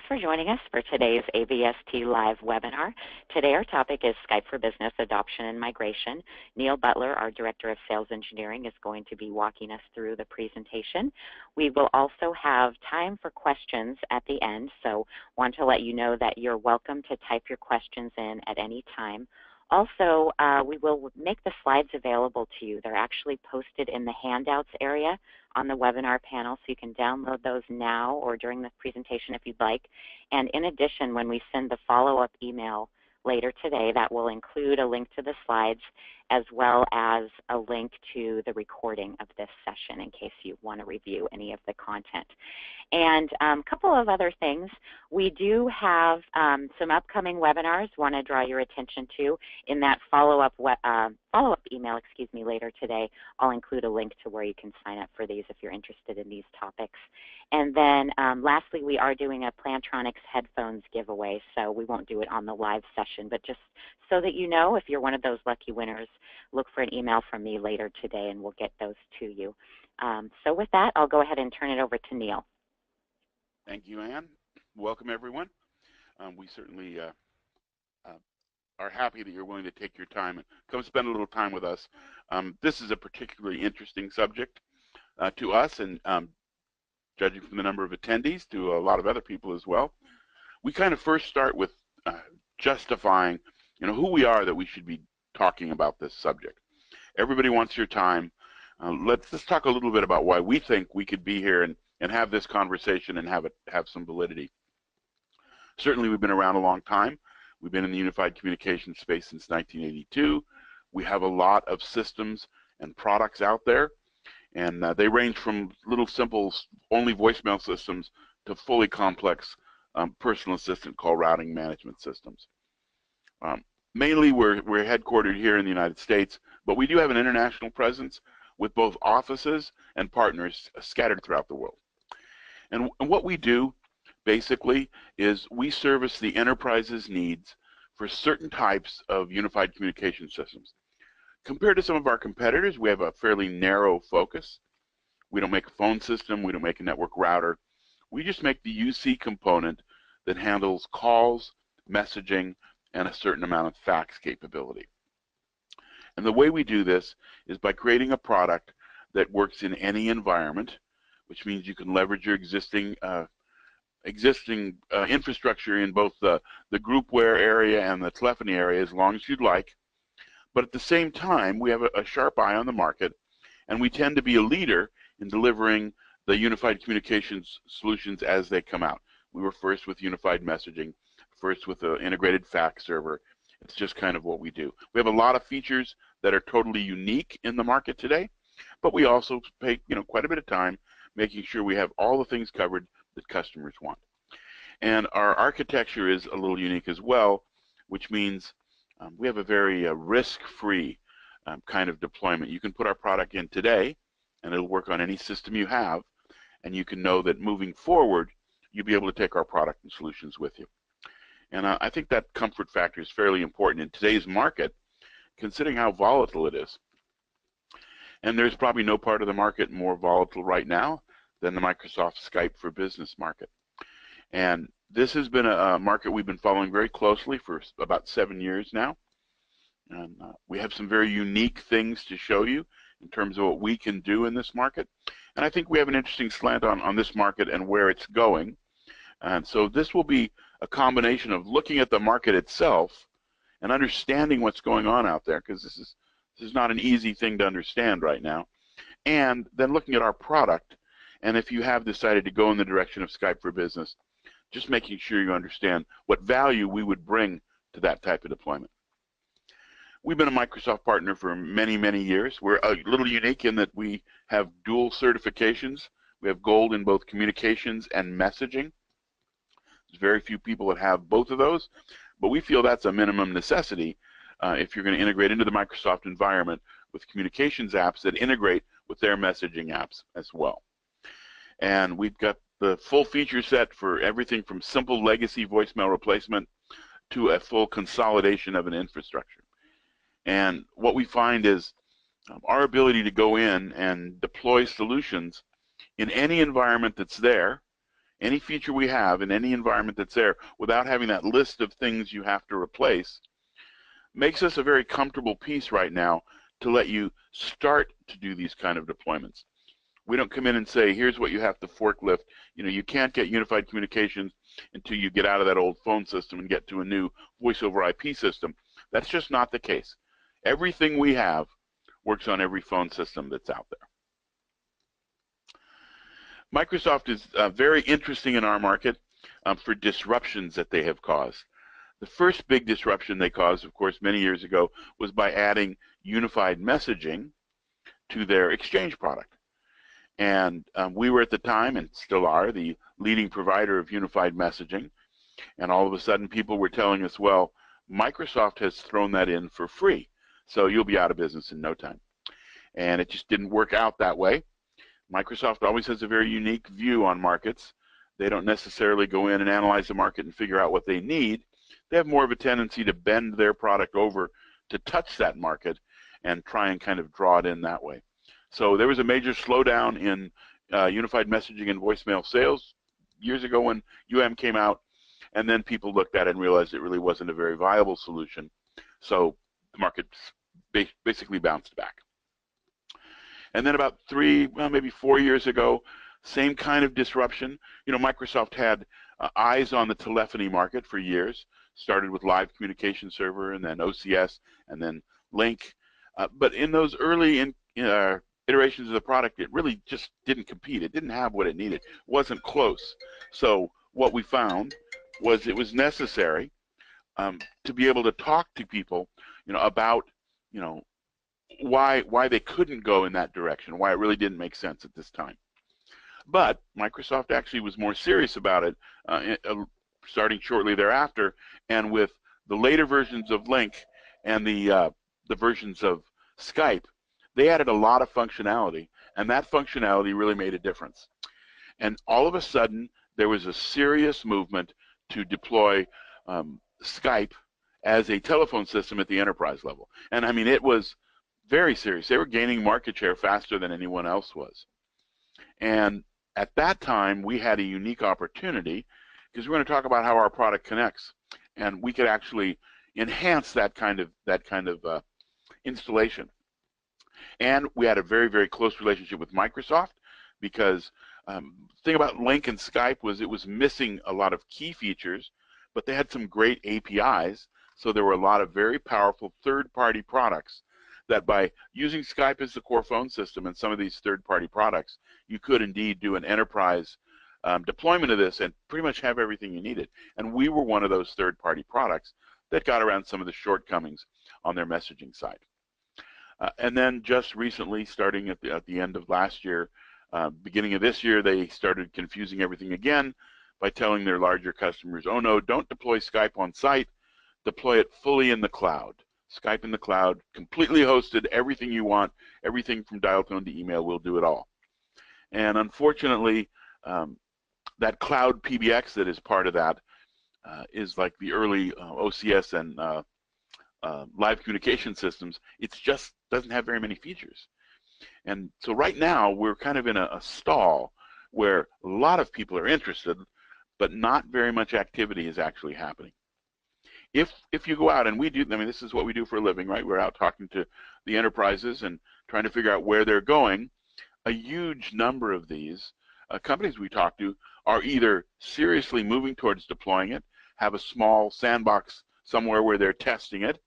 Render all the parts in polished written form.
Thanks for joining us for today's AVST Live webinar. Today our topic is Skype for Business Adoption and Migration. Neil Butler, our Director of Sales Engineering, is going to be walking us through the presentation. We will also have time for questions at the end, so want to let you know that you're welcome to type your questions in at any time. Also, we will make the slides available to you. They're actually posted in the handouts area on the webinar panel, so you can download those now or during the presentation if you'd like. And in addition, when we send the follow-up email later today, that will include a link to the slides as well as a link to the recording of this session in case you want to review any of the content. And a couple of other things. We do have some upcoming webinars I want to draw your attention to. In that follow-up email, later today, I'll include a link to where you can sign up for these if you're interested in these topics. And then lastly, we are doing a Plantronics headphones giveaway, so we won't do it on the live session, but just so that you know, if you're one of those lucky winners, look for an email from me later today and we'll get those to you. So with that, I'll go ahead and turn it over to Neil. Thank you, Ann. Welcome, everyone. We certainly are happy that you're willing to take your time and come spend a little time with us. This is a particularly interesting subject to us, and judging from the number of attendees, to a lot of other people as well. We kind of first start with justifying, who we are that we should be talking about this subject. Everybody wants your time. Let's talk a little bit about why we think we could be here and have this conversation and have some validity. Certainly, we've been around a long time. We've been in the unified communication space since 1982. We have a lot of systems and products out there, and they range from little simple only voicemail systems to fully complex personal assistant call routing management systems. Mainly, we're headquartered here in the United States, but we do have an international presence with both offices and partners scattered throughout the world. And what we do, basically, is we service the enterprise's needs for certain types of unified communication systems. Compared to some of our competitors, we have a fairly narrow focus. We don't make a phone system. We don't make a network router. We just make the UC component that handles calls, messaging, and a certain amount of fax capability. And the way we do this is by creating a product that works in any environment, which means you can leverage your existing infrastructure in both the groupware area and the telephony area as long as you'd like. But at the same time, we have a sharp eye on the market, and we tend to be a leader in delivering the unified communications solutions as they come out. We were first with unified messaging, first with the integrated fax server. It's just kind of what we do. We have a lot of features that are totally unique in the market today, but we also pay quite a bit of time making sure we have all the things covered that customers want. And our architecture is a little unique as well, which means we have a very risk-free kind of deployment. You can put our product in today, and it'll work on any system you have, and you can know that moving forward, you'll be able to take our product and solutions with you. And I think that comfort factor is fairly important in today's market, considering how volatile it is. And there's probably no part of the market more volatile right now than the Microsoft Skype for Business market. And this has been a market we've been following very closely for about 7 years now. And we have some very unique things to show you in terms of what we can do in this market. And I think we have an interesting slant on this market and where it's going. And so this will be a combination of looking at the market itself and understanding what's going on out there, because this is not an easy thing to understand right now, and then looking at our product, and if you have decided to go in the direction of Skype for Business, just making sure you understand what value we would bring to that type of deployment. We've been a Microsoft partner for many, many years. We're a little unique in that we have dual certifications. We have gold in both communications and messaging. There's very few people that have both of those, but we feel that's a minimum necessity if you're going to integrate into the Microsoft environment with communications apps that integrate with their messaging apps as well. And we've got the full feature set for everything from simple legacy voicemail replacement to a full consolidation of an infrastructure. And what we find is our ability to go in and deploy solutions in any environment that's there any feature we have in any environment that's there without having that list of things you have to replace makes us a very comfortable piece right now to let you start to do these kind of deployments. We don't come in and say, here's what you have to forklift. You know, you can't get unified communications until you get out of that old phone system and get to a new voice over IP system. That's just not the case. Everything we have works on every phone system that's out there. Microsoft is very interesting in our market for disruptions that they have caused. The first big disruption they caused, of course, many years ago, was by adding unified messaging to their Exchange product. And we were at the time, and still are, the leading provider of unified messaging. And all of a sudden, people were telling us, well, Microsoft has thrown that in for free, so you'll be out of business in no time. And it just didn't work out that way. Microsoft always has a very unique view on markets. They don't necessarily go in and analyze the market and figure out what they need. They have more of a tendency to bend their product over to touch that market and try and kind of draw it in that way. So there was a major slowdown in unified messaging and voicemail sales years ago when came out, and then people looked at it and realized it really wasn't a very viable solution. So the market basically bounced back. And then about maybe 4 years ago, same kind of disruption. You know, Microsoft had eyes on the telephony market for years. Started with Live Communication Server, and then OCS, and then Link. But in those early iterations of the product, it really just didn't compete. It didn't have what it needed. It wasn't close. So what we found was it was necessary to be able to talk to people, you know, about, you know, why they couldn't go in that direction, why it really didn't make sense at this time. But Microsoft actually was more serious about it starting shortly thereafter, and with the later versions of Link and the versions of Skype, they added a lot of functionality, and that functionality really made a difference. And all of a sudden, there was a serious movement to deploy Skype as a telephone system at the enterprise level. And I mean, it was very serious. They were gaining market share faster than anyone else was. And at that time, we had a unique opportunity, because we're going to talk about how our product connects, and we could actually enhance that kind of installation. And we had a very, very close relationship with Microsoft, because the thing about Link and Skype was it was missing a lot of key features, but they had some great APIs, so there were a lot of very powerful third-party products that by using Skype as the core phone system and some of these third-party products, you could indeed do an enterprise deployment of this and pretty much have everything you needed. And we were one of those third-party products that got around some of the shortcomings on their messaging side. And then just recently, starting at the end of last year, beginning of this year, they started confusing everything again by telling their larger customers, oh no, don't deploy Skype on site, deploy it fully in the cloud. Skype in the cloud, completely hosted, everything you want, everything from dial tone to email, we'll do it all. And unfortunately, that cloud PBX that is part of that is like the early OCS and live communication systems. It just doesn't have very many features. And so right now, we're kind of in a stall where a lot of people are interested, but not very much activity is actually happening. If you go out, and we do, I mean, this is what we do for a living, right? We're out talking to the enterprises and trying to figure out where they're going. A huge number of these companies we talk to are either seriously moving towards deploying it, have a small sandbox somewhere where they're testing it,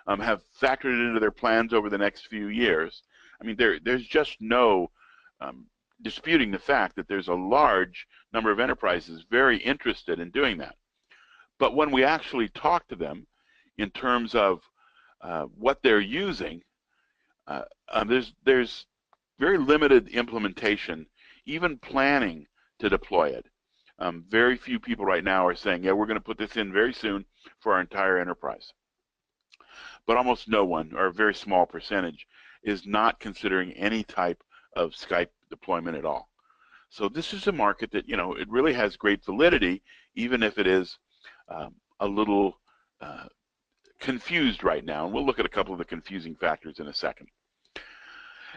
have factored it into their plans over the next few years. I mean, there's just no disputing the fact that there's a large number of enterprises very interested in doing that. But when we actually talk to them in terms of what they're using, there's very limited implementation, even planning to deploy it. Very few people right now are saying, yeah, we're going to put this in very soon for our entire enterprise. But almost no one, or a very small percentage, is not considering any type of Skype deployment at all. So this is a market that, you know, it really has great validity, even if it is a little confused right now. And we'll look at a couple of the confusing factors in a second.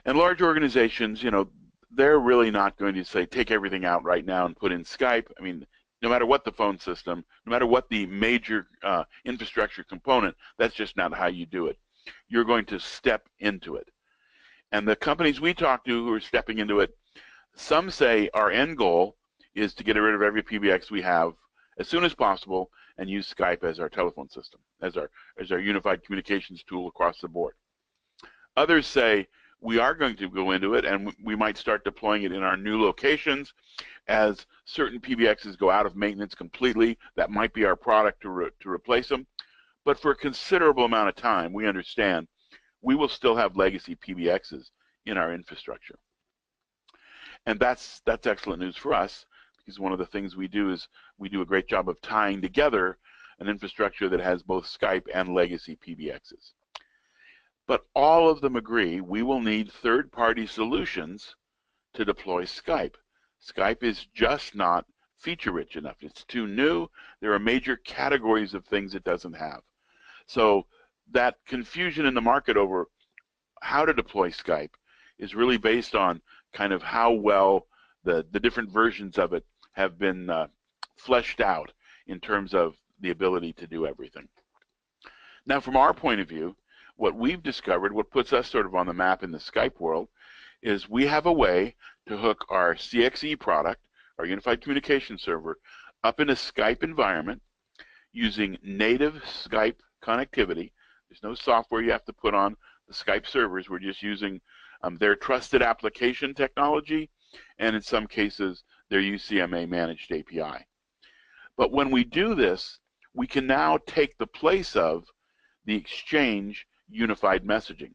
And large organizations, you know, they're really not going to say take everything out right now and put in Skype. I mean, no matter what the phone system, no matter what the major infrastructure component, that's just not how you do it. You're going to step into it. And the companies we talk to who are stepping into it, some say our end goal is to get rid of every PBX we have as soon as possible and use Skype as our telephone system, as our unified communications tool across the board. Others say we are going to go into it and we might start deploying it in our new locations as certain PBXs go out of maintenance completely. That might be our product to replace them. But for a considerable amount of time, we understand we will still have legacy PBXs in our infrastructure. And that's excellent news for us, because one of the things we do is we do a great job of tying together an infrastructure that has both Skype and legacy PBXs. But all of them agree we will need third-party solutions to deploy Skype. Skype is just not feature-rich enough. It's too new. There are major categories of things it doesn't have. So that confusion in the market over how to deploy Skype is really based on kind of how well the different versions of it have been fleshed out in terms of the ability to do everything. Now, from our point of view, what we've discovered, what puts us sort of on the map in the Skype world, is we have a way to hook our CXE product, our Unified Communication Server, up in a Skype environment using native Skype connectivity. There's no software you have to put on the Skype servers. We're just using their trusted application technology, and in some cases, their UCMA managed API. But when we do this, we can now take the place of the Exchange unified messaging.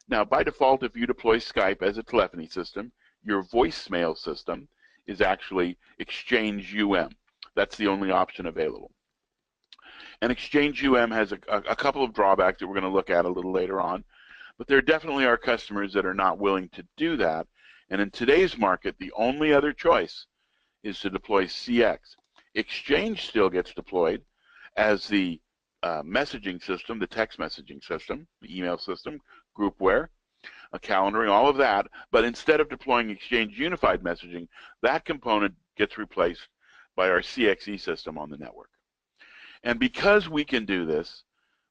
Now, by default, if you deploy Skype as a telephony system, your voicemail system is actually Exchange UM. That's the only option available. And Exchange UM has a couple of drawbacks that we're going to look at a little later on, but there definitely are customers that are not willing to do that. And in today's market, the only other choice is to deploy CX. Exchange still gets deployed as the messaging system, the text messaging system, the email system, groupware, calendaring, all of that. But instead of deploying Exchange Unified Messaging, that component gets replaced by our CXE system on the network. And because we can do this,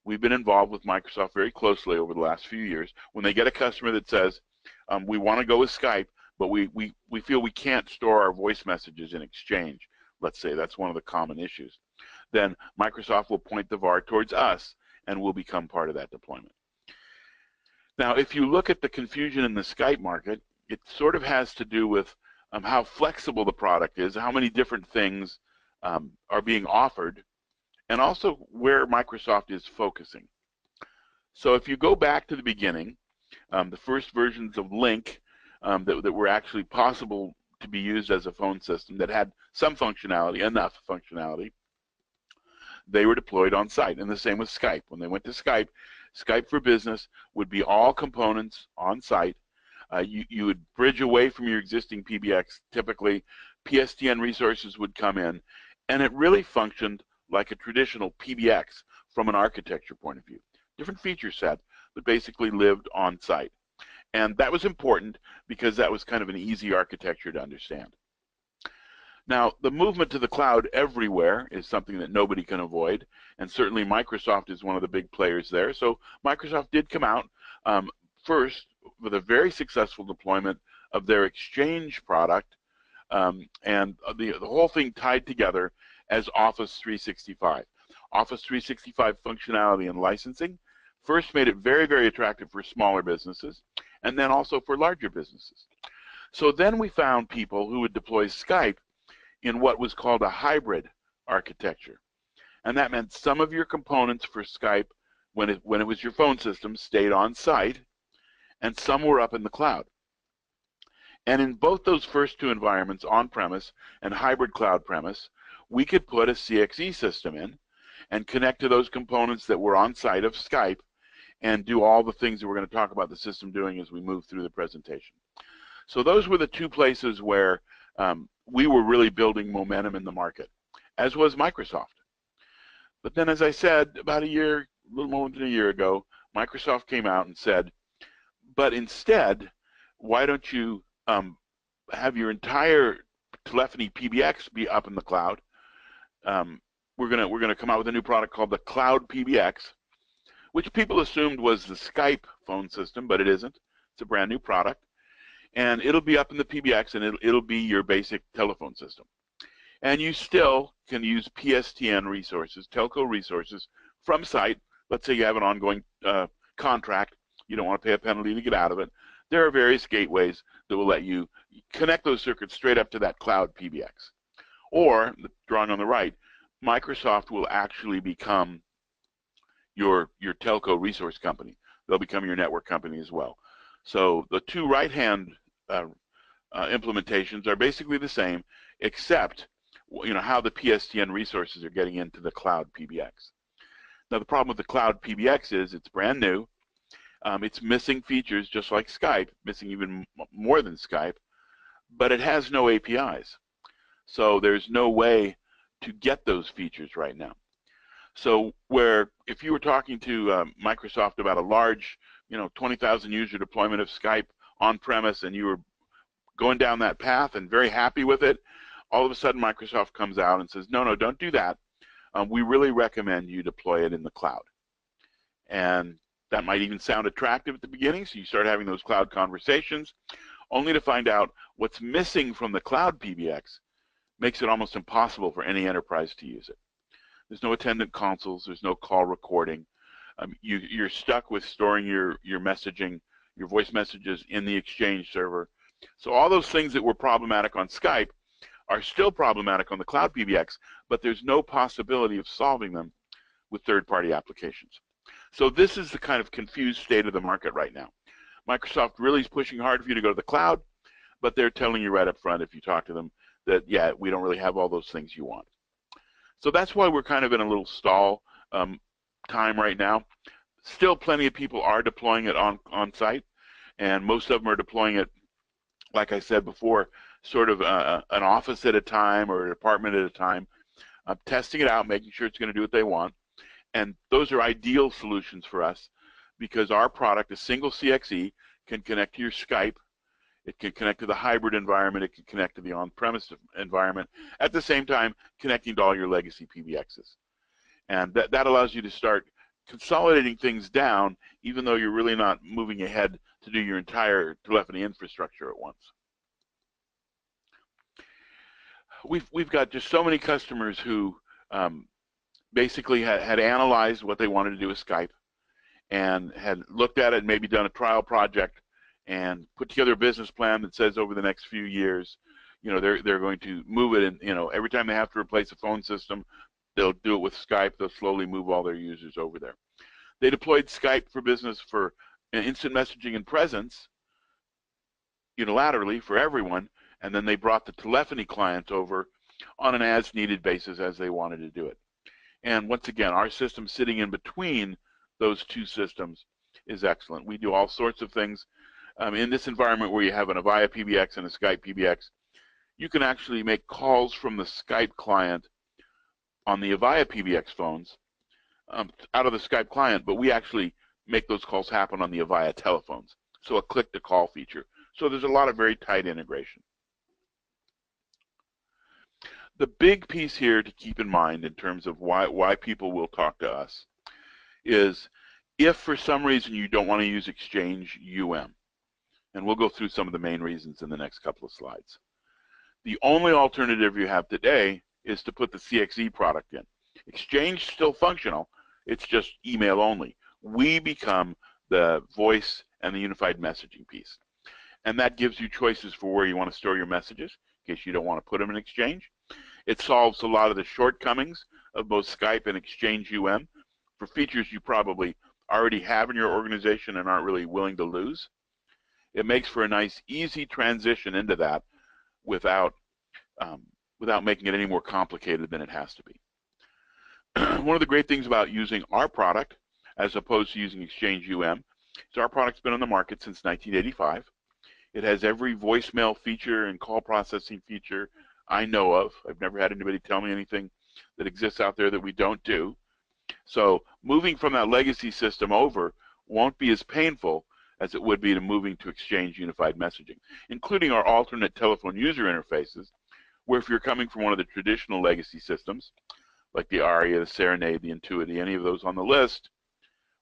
we've been involved with Microsoft very closely over the last few years. When they get a customer that says, we want to go with Skype, but we feel we can't store our voice messages in Exchange, let's say that's one of the common issues, then Microsoft will point the VAR towards us and we'll become part of that deployment. Now, if you look at the confusion in the Skype market, it sort of has to do with how flexible the product is, how many different things are being offered, and also where Microsoft is focusing. So if you go back to the beginning, the first versions of Link that were actually possible to be used as a phone system that had some functionality, enough functionality, they were deployed on site. And the same with Skype. When they went to Skype, Skype for Business would be all components on site. You would bridge away from your existing PBX. Typically, PSTN resources would come in, and it really functioned like a traditional PBX from an architecture point of view. Different feature set, but basically lived on site. And that was important because that was kind of an easy architecture to understand. Now, the movement to the cloud everywhere is something that nobody can avoid, and certainly Microsoft is one of the big players there. So Microsoft did come out first with a very successful deployment of their Exchange product, and the whole thing tied together as Office 365. Office 365 functionality and licensing first made it very, very attractive for smaller businesses, and then also for larger businesses. So then we found people who would deploy Skype in what was called a hybrid architecture. And that meant some of your components for Skype, when it was your phone system, stayed on site, and some were up in the cloud. And in both those first two environments, on-premise and hybrid cloud premise, we could put a CXE system in and connect to those components that were on site of Skype and do all the things that we're going to talk about the system doing as we move through the presentation. So those were the two places where we were really building momentum in the market, as was Microsoft. But then, as I said, about a little more than a year ago, Microsoft came out and said, but instead, why don't you have your entire telephony PBX be up in the cloud. We're gonna come out with a new product called the Cloud PBX, which people assumed was the Skype phone system, but it isn't. It's a brand new product, and it'll be up in the PBX, and it'll be your basic telephone system. And you still can use PSTN resources, telco resources from site. Let's say you have an ongoing contract, you don't want to pay a penalty to get out of it. There are various gateways that will let you connect those circuits straight up to that cloud PBX. Or, drawing on the right, Microsoft will actually become your telco resource company. They'll become your network company as well. So the two right-hand implementations are basically the same, except how the PSTN resources are getting into the cloud PBX. Now the problem with the cloud PBX is it's brand new. It's missing features just like Skype, missing even more than Skype, but it has no APIs. So there's no way to get those features right now. So where if you were talking to Microsoft about a large 20,000 user deployment of Skype on-premise and you were going down that path and very happy with it, all of a sudden Microsoft comes out and says, no, don't do that. We really recommend you deploy it in the cloud. And that might even sound attractive at the beginning, so you start having those cloud conversations, only to find out what's missing from the cloud PBX makes it almost impossible for any enterprise to use it. There's no attendant consoles, there's no call recording. You're stuck with storing your messaging, your voice messages in the Exchange server. So all those things that were problematic on Skype are still problematic on the cloud PBX, but there's no possibility of solving them with third-party applications. So this is the kind of confused state of the market right now. Microsoft really is pushing hard for you to go to the cloud, but they're telling you right up front if you talk to them that, yeah, we don't really have all those things you want. So that's why we're kind of in a little stall time right now. Still plenty of people are deploying it on site, and most of them are deploying it, like I said before, sort of an office at a time or a department at a time, testing it out, making sure it's going to do what they want. And those are ideal solutions for us because our product, a single CXE, can connect to your Skype. It can connect to the hybrid environment. It can connect to the on-premise environment. At the same time, connecting to all your legacy PBXs. And that allows you to start consolidating things down, even though you're really not moving ahead to do your entire telephony infrastructure at once. We've got just so many customers who basically had analyzed what they wanted to do with Skype and had looked at it and maybe done a trial project and put together a business plan that says over the next few years, they're going to move it, and every time they have to replace a phone system, they'll do it with Skype. They'll slowly move all their users over there. They deployed Skype for Business for instant messaging and presence unilaterally for everyone, and then they brought the telephony client over on an as-needed basis as they wanted to do it. And once again, our system sitting in between those two systems is excellent. We do all sorts of things. In this environment where you have an Avaya PBX and a Skype PBX, you can actually make calls from the Skype client on the Avaya PBX phones out of the Skype client, but we actually make those calls happen on the Avaya telephones. So a click-to-call feature. So there's a lot of very tight integration. The big piece here to keep in mind in terms of why people will talk to us is if for some reason you don't want to use Exchange UM, and we'll go through some of the main reasons in the next couple of slides. The only alternative you have today is to put the CXE product in. Exchange still functional, it's just email only. We become the voice and the unified messaging piece. And that gives you choices for where you want to store your messages in case you don't want to put them in Exchange. It solves a lot of the shortcomings of both Skype and Exchange UM for features you probably already have in your organization and aren't really willing to lose. It makes for a nice, easy transition into that without making it any more complicated than it has to be. One of the great things about using our product as opposed to using Exchange UM is our product's been on the market since 1985. It has every voicemail feature and call processing feature I know of. I've never had anybody tell me anything that exists out there that we don't do. So moving from that legacy system over won't be as painful as it would be to moving to Exchange Unified Messaging, including our alternate telephone user interfaces, where if you're coming from one of the traditional legacy systems, like the ARIA, the Serenade, the Intuity, any of those on the list,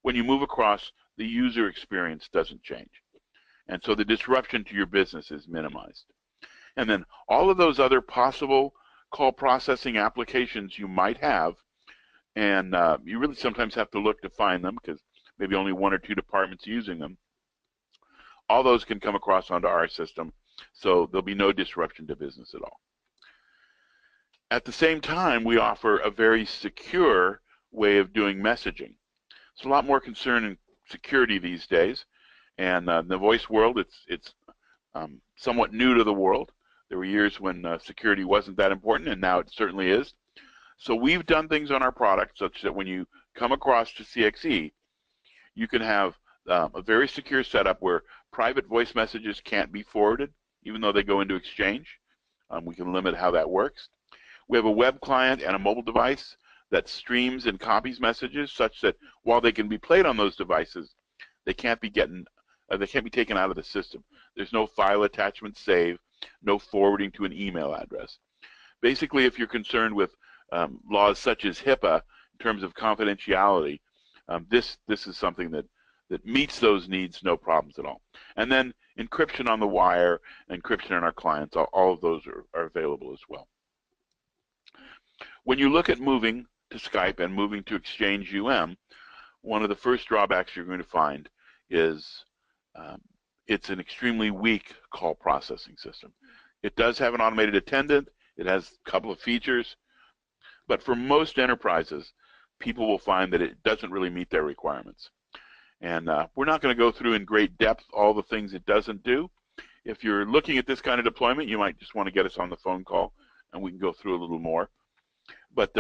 when you move across, the user experience doesn't change. And so the disruption to your business is minimized. And then all of those other possible call processing applications you might have, and you really sometimes have to look to find them because maybe only one or two departments using them, all those can come across onto our system, so there'll be no disruption to business at all. At the same time, we offer a very secure way of doing messaging. There's a lot more concern in security these days, and in the voice world, it's somewhat new to the world. There were years when security wasn't that important, and now it certainly is. So we've done things on our product such that when you come across to CXE, you can have a very secure setup where private voice messages can't be forwarded, even though they go into Exchange. We can limit how that works. We have a web client and a mobile device that streams and copies messages such that while they can be played on those devices, they can't be taken out of the system. There's no file attachment save, no forwarding to an email address. Basically, if you're concerned with laws such as HIPAA in terms of confidentiality, this is something that meets those needs, no problems at all. And then encryption on the wire, encryption on our clients, all of those are available as well. When you look at moving to Skype and moving to Exchange one of the first drawbacks you're going to find is it's an extremely weak call processing system. It does have an automated attendant. It has a couple of features. But for most enterprises, people will find that it doesn't really meet their requirements. And we're not going to go through in great depth all the things it doesn't do. If you're looking at this kind of deployment, you might just want to get us on the phone call, and we can go through a little more. But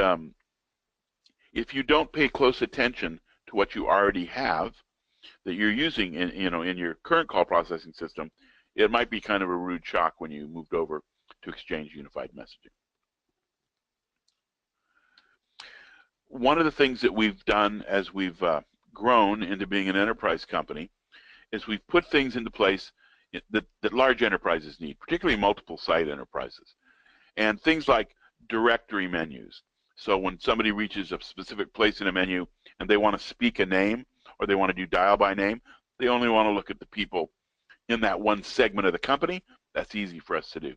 if you don't pay close attention to what you already have that you're using in your current call processing system, it might be kind of a rude shock when you moved over to Exchange Unified Messaging. One of the things that we've done as we've grown into being an enterprise company is we've put things into place that large enterprises need, particularly multiple site enterprises. And things like directory menus. So when somebody reaches a specific place in a menu and they want to speak a name or they want to do dial by name, they only want to look at the people in that one segment of the company. That's easy for us to do.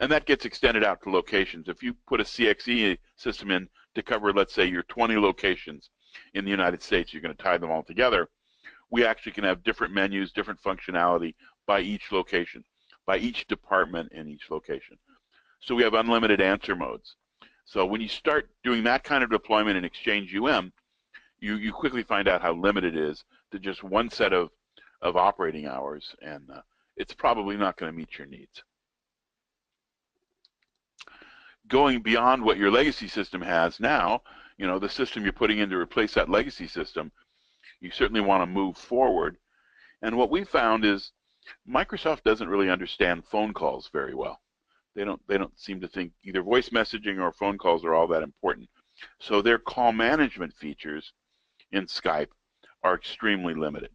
And that gets extended out to locations. If you put a CXE system in to cover, let's say, your 20 locations in the United States, you're going to tie them all together. We actually can have different menus, different functionality by each location, by each department in each location. So we have unlimited answer modes. So when you start doing that kind of deployment in Exchange you quickly find out how limited it is to just one set of operating hours, and it's probably not going to meet your needs. Going beyond what your legacy system has now, the system you're putting in to replace that legacy system, you certainly want to move forward. And what we found is Microsoft doesn't really understand phone calls very well. They don't seem to think either voice messaging or phone calls are all that important. So their call management features in Skype are extremely limited.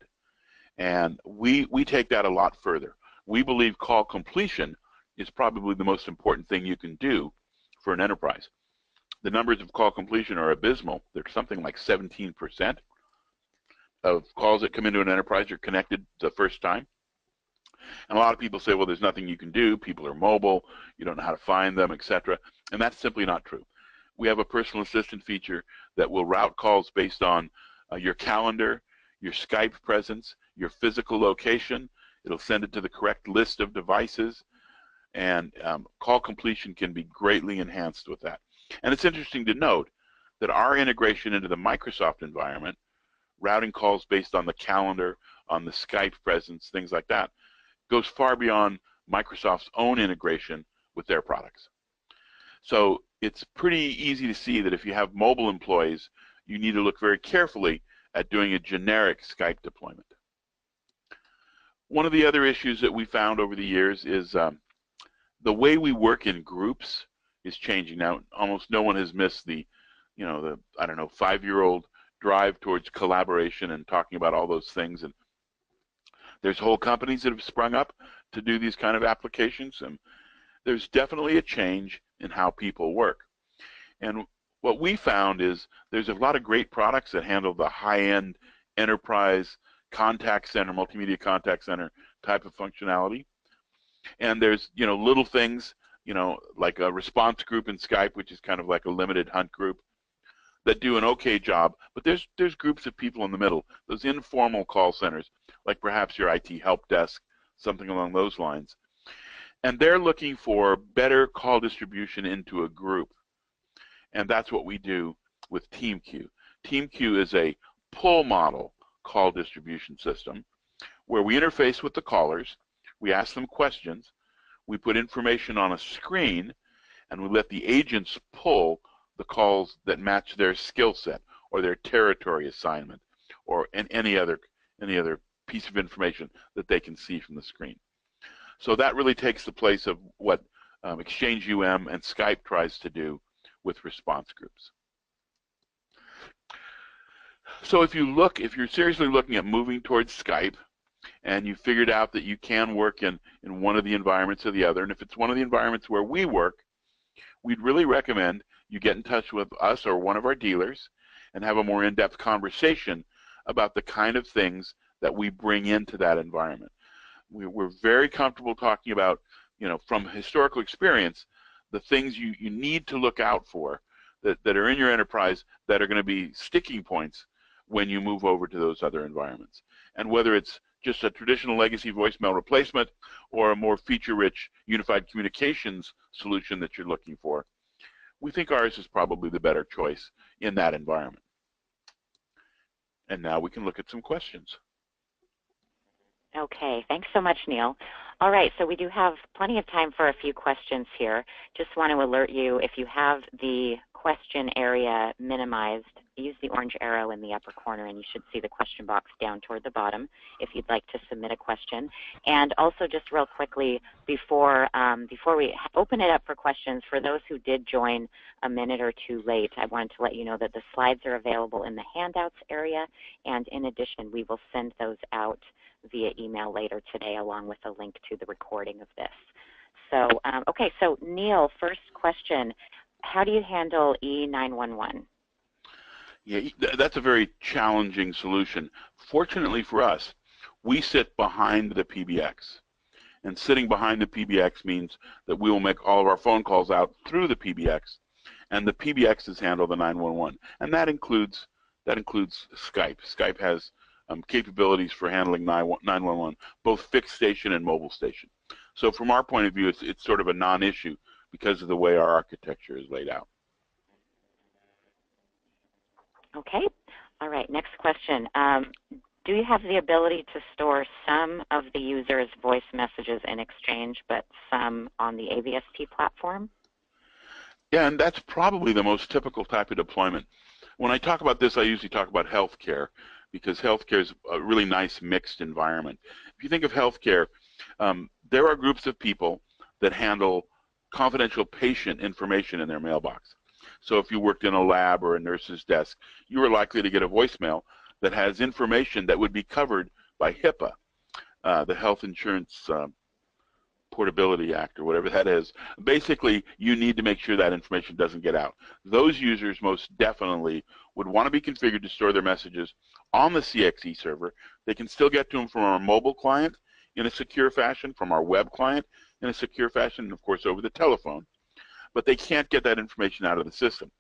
And we take that a lot further. We believe call completion is probably the most important thing you can do for an enterprise. The numbers of call completion are abysmal. There's something like 17% of calls that come into an enterprise are connected the first time. And a lot of people say, well, there's nothing you can do. People are mobile. You don't know how to find them, etc. And that's simply not true. We have a personal assistant feature that will route calls based on your calendar, your Skype presence, your physical location. It'll send it to the correct list of devices. And call completion can be greatly enhanced with that. And it's interesting to note that our integration into the Microsoft environment, routing calls based on the calendar, on the Skype presence, things like that, goes far beyond Microsoft's own integration with their products. So it's pretty easy to see that if you have mobile employees, you need to look very carefully at doing a generic Skype deployment. One of the other issues that we found over the years is the way we work in groups is changing. Now, almost no one has missed the 5-year-old drive towards collaboration and talking about all those things. And There's whole companies that have sprung up to do these kind of applications, and there's definitely a change in how people work. And what we found is there's a lot of great products that handle the high-end enterprise contact center, multimedia contact center type of functionality. And there's, little things, like a response group in Skype, which is kind of like a limited hunt group, that do an okay job. But there's groups of people in the middle, those informal call centers, like perhaps your IT help desk, something along those lines. And they're looking for better call distribution into a group. And that's what we do with TeamQ. TeamQ is a pull model call distribution system where we interface with the callers, we ask them questions, we put information on a screen, and we let the agents pull the calls that match their skill set or their territory assignment or any other piece of information that they can see from the screen. So that really takes the place of what Exchange UM and Skype tries to do with response groups. So if you're seriously looking at moving towards Skype, and you figured out that you can work in one of the environments or the other, and if it's one of the environments where we work, we'd really recommend you get in touch with us or one of our dealers and have a more in-depth conversation about the kind of things that we bring into that environment. We're very comfortable talking about, from historical experience, the things you need to look out for that are in your enterprise that are going to be sticking points when you move over to those other environments. And whether it's just a traditional legacy voicemail replacement or a more feature-rich unified communications solution that you're looking for, we think ours is probably the better choice in that environment. And now we can look at some questions. Okay, thanks so much, Neil. All right, so we do have plenty of time for a few questions here. Just want to alert you, if you have the question area minimized, use the orange arrow in the upper corner and you should see the question box down toward the bottom if you'd like to submit a question. And also just real quickly, before we open it up for questions, for those who did join a minute or two late, I wanted to let you know that the slides are available in the handouts area, and in addition, we will send those out via email later today along with a link to the recording of this. So, okay, so Neil, first question, how do you handle E911? Yeah, that's a very challenging solution. Fortunately for us, we sit behind the PBX. And sitting behind the PBX means that we will make all of our phone calls out through the PBX, and the PBXs handle the 911. And that includes Skype. Skype has capabilities for handling 911, both fixed station and mobile station. So from our point of view, it's sort of a non-issue because of the way our architecture is laid out. Okay. All right. Next question. Do you have the ability to store some of the user's voice messages in Exchange, but some on the AVST platform? Yeah, and that's probably the most typical type of deployment. When I talk about this, I usually talk about healthcare, because healthcare is a really nice mixed environment. If you think of healthcare, there are groups of people that handle confidential patient information in their mailbox. So if you worked in a lab or a nurse's desk, you were likely to get a voicemail that has information that would be covered by HIPAA, the Health Insurance Portability Act, or whatever that is. Basically, you need to make sure that information doesn't get out. Those users most definitely would want to be configured to store their messages on the CXE server. They can still get to them from our mobile client in a secure fashion, from our web client in a secure fashion, and of course over the telephone. But they can't get that information out of the system.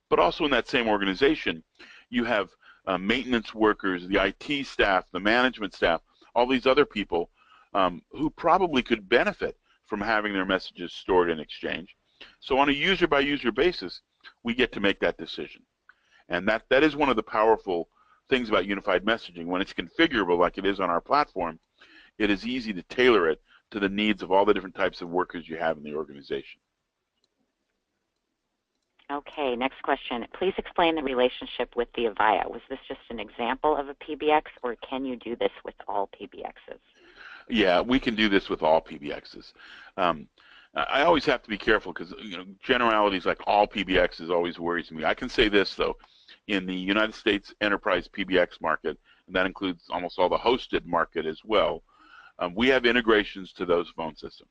But also in that same organization, you have maintenance workers, the IT staff, the management staff, all these other people who probably could benefit from having their messages stored in Exchange. So on a user-by-user basis, we get to make that decision. And that is one of the powerful things about unified messaging. When it's configurable like it is on our platform, it is easy to tailor it to the needs of all the different types of workers you have in the organization. Okay, next question. Please explain the relationship with the Avaya. Was this just an example of a PBX, or can you do this with all PBXs? Yeah, we can do this with all PBXs. I always have to be careful because generalities like all PBXs always worries me. I can say this though, in the United States enterprise PBX market, and that includes almost all the hosted market as well, We have integrations to those phone systems.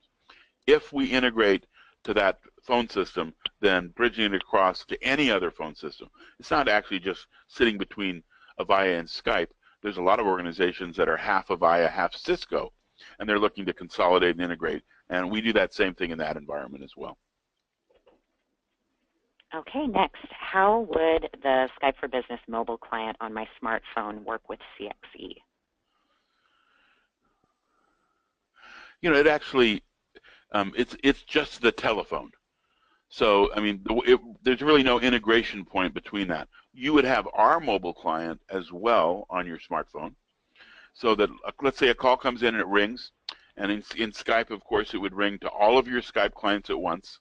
If we integrate to that phone system, then bridging it across to any other phone system. It's not actually just sitting between Avaya and Skype. There's a lot of organizations that are half Avaya, half Cisco, and they're looking to consolidate and integrate. And we do that same thing in that environment as well. Okay, next, how would the Skype for Business mobile client on my smartphone work with CXE? You know, it actually, it's just the telephone. So, I mean, there's really no integration point between that. You would have our mobile client as well on your smartphone, so that, let's say a call comes in and it rings, and in Skype, of course, it would ring to all of your Skype clients at once,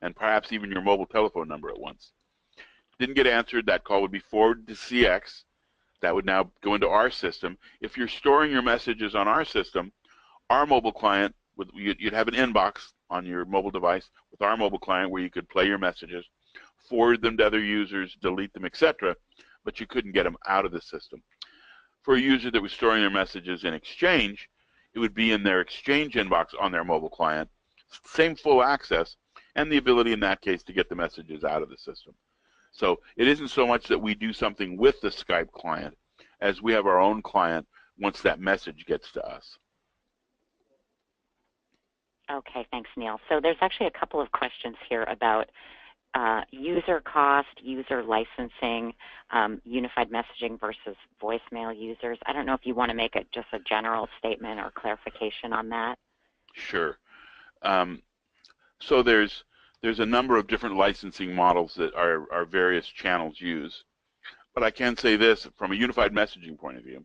and perhaps even your mobile telephone number at once. Didn't get answered, that call would be forwarded to CX. That would now go into our system. If you're storing your messages on our system, our mobile client, you'd have an inbox on your mobile device with our mobile client where you could play your messages, forward them to other users, delete them, etc., but you couldn't get them out of the system. For a user that was storing their messages in Exchange, it would be in their Exchange inbox on their mobile client, same full access, and the ability in that case to get the messages out of the system. So it isn't so much that we do something with the Skype client as we have our own client once that message gets to us. Okay, thanks, Neil. So there's actually a couple of questions here about user cost, user licensing, unified messaging versus voicemail users. I don't know if you want to make it just a general statement or clarification on that. Sure. So there's a number of different licensing models that our various channels use. But I can say this from a unified messaging point of view.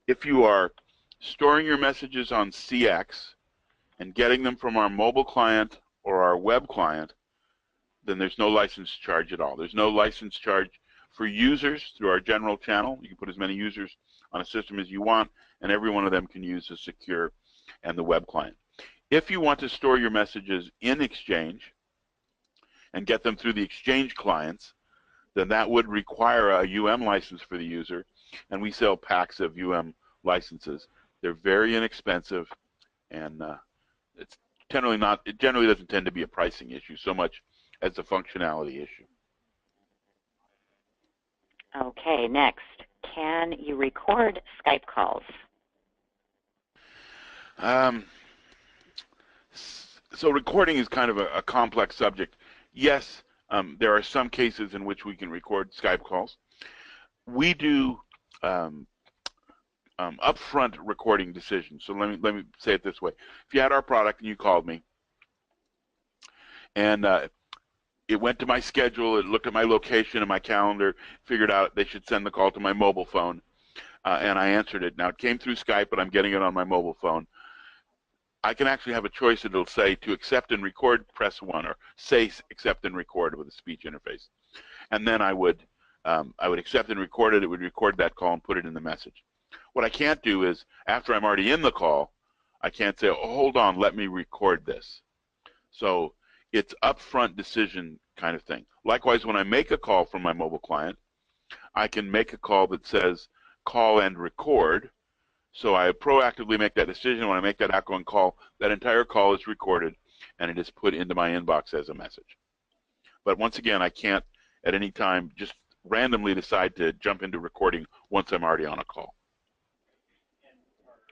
If you are storing your messages on CX and getting them from our mobile client or our web client, then there's no license charge at all. There's no license charge for users through our general channel. You can put as many users on a system as you want, and every one of them can use the secure and the web client. If you want to store your messages in Exchange and get them through the Exchange clients, then that would require a license for the user, and we sell packs of licenses. They're very inexpensive, and it's generally not. It generally doesn't tend to be a pricing issue so much as a functionality issue. Okay, next, can you record Skype calls? So recording is kind of a complex subject. Yes, there are some cases in which we can record Skype calls. We do upfront recording decisions. So let me say it this way: if you had our product and you called me, and it went to my schedule, it looked at my location and my calendar, figured out they should send the call to my mobile phone, and I answered it. Now it came through Skype, but I'm getting it on my mobile phone. I can actually have a choice. It'll say to accept and record, press 1, or say accept and record with a speech interface. And then I would accept and record it. It would record that call and put it in the message. What I can't do is, after I'm already in the call, I can't say, oh, hold on, let me record this. So it's upfront decision kind of thing. Likewise, when I make a call from my mobile client, I can make a call that says call and record. So I proactively make that decision. When I make that outgoing call, that entire call is recorded and it is put into my inbox as a message. But once again, I can't at any time just randomly decide to jump into recording once I'm already on a call.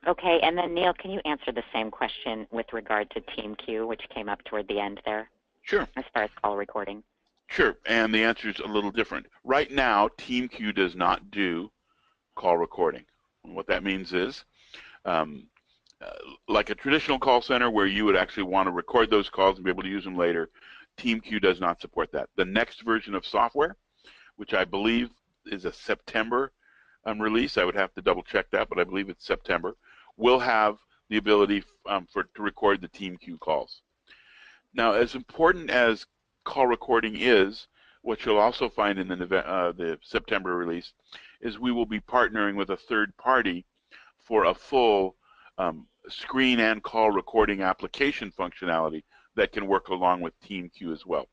Okay, and then Neil, can you answer the same question with regard to TeamQ, which came up toward the end there? Sure. As far as call recording. Sure, and the answer is a little different. Right now, TeamQ does not do call recording. And what that means is, like a traditional call center where you would actually want to record those calls and be able to use them later, TeamQ does not support that. The next version of software, which I believe is a September release, I would have to double check that, but I believe it's September, will have the ability to record the TeamQ calls. Now, as important as call recording is, what you'll also find in the September release is we will be partnering with a third party for a full screen and call recording application functionality that can work along with TeamQ as well.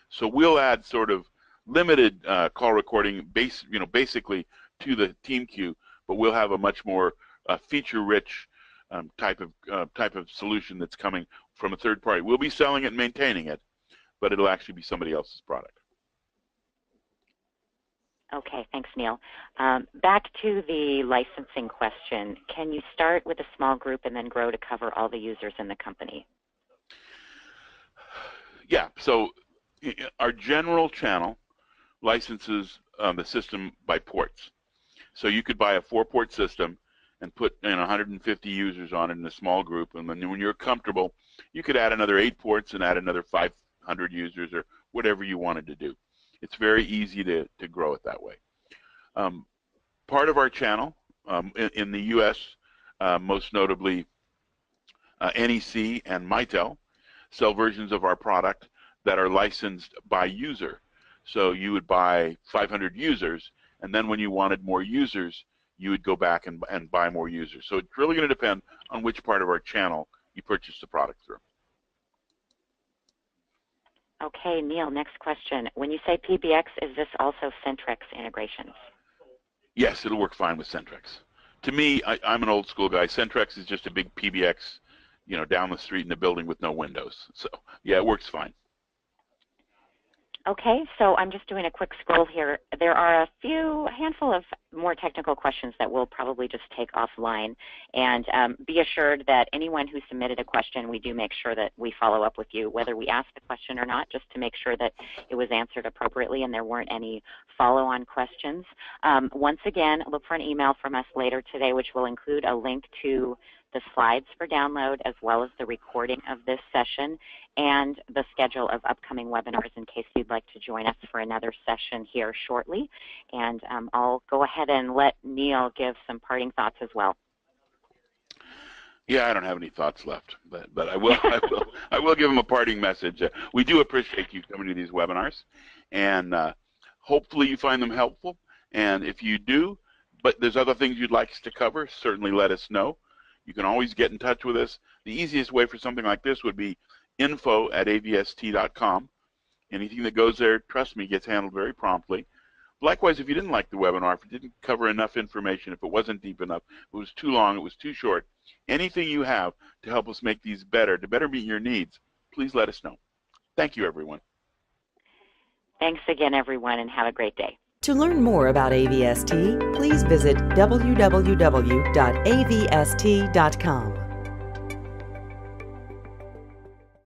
So we'll add sort of limited call recording basically to the TeamQ, but we'll have a much more feature-rich type of solution that's coming from a third party. We'll be selling it and maintaining it, but it'll actually be somebody else's product. Okay, thanks, Neil. Back to the licensing question. Can you start with a small group and then grow to cover all the users in the company? Yeah, so our general channel licenses the system by ports. So you could buy a 4-port system and put 150 users on it in a small group, and then when you're comfortable, you could add another 8 ports and add another 500 users or whatever you wanted to do. It's very easy to grow it that way. Part of our channel in the U.S., most notably NEC and Mitel, sell versions of our product that are licensed by user. So you would buy 500 users, and then when you wanted more users, you would go back and buy more users. So it's really going to depend on which part of our channel you purchase the product through. Okay, Neil, next question. When you say PBX, is this also Centrex integrations? Yes, it'll work fine with Centrex. To me, I'm an old school guy. Centrex is just a big PBX, down the street in a building with no windows. So yeah, it works fine. Okay, so I'm just doing a quick scroll here. There are a handful of more technical questions that we'll probably just take offline. And be assured that anyone who submitted a question, we do make sure that we follow up with you, whether we ask the question or not, just to make sure that it was answered appropriately and there weren't any follow-on questions. Once again, look for an email from us later today, which will include a link to the slides for download, as well as the recording of this session and the schedule of upcoming webinars in case you'd like to join us for another session here shortly. And I'll go ahead and let Neil give some parting thoughts as well. Yeah, I don't have any thoughts left, but I will give him a parting message. We do appreciate you coming to these webinars, and hopefully you find them helpful. And if you do, but there's other things you'd like us to cover, certainly let us know. You can always get in touch with us. The easiest way for something like this would be info@avst.com. Anything that goes there, trust me, gets handled very promptly. Likewise, if you didn't like the webinar, if it didn't cover enough information, if it wasn't deep enough, if it was too long, it was too short, anything you have to help us make these better, to better meet your needs, please let us know. Thank you, everyone. Thanks again, everyone, and have a great day. To learn more about AVST, please visit www.avst.com.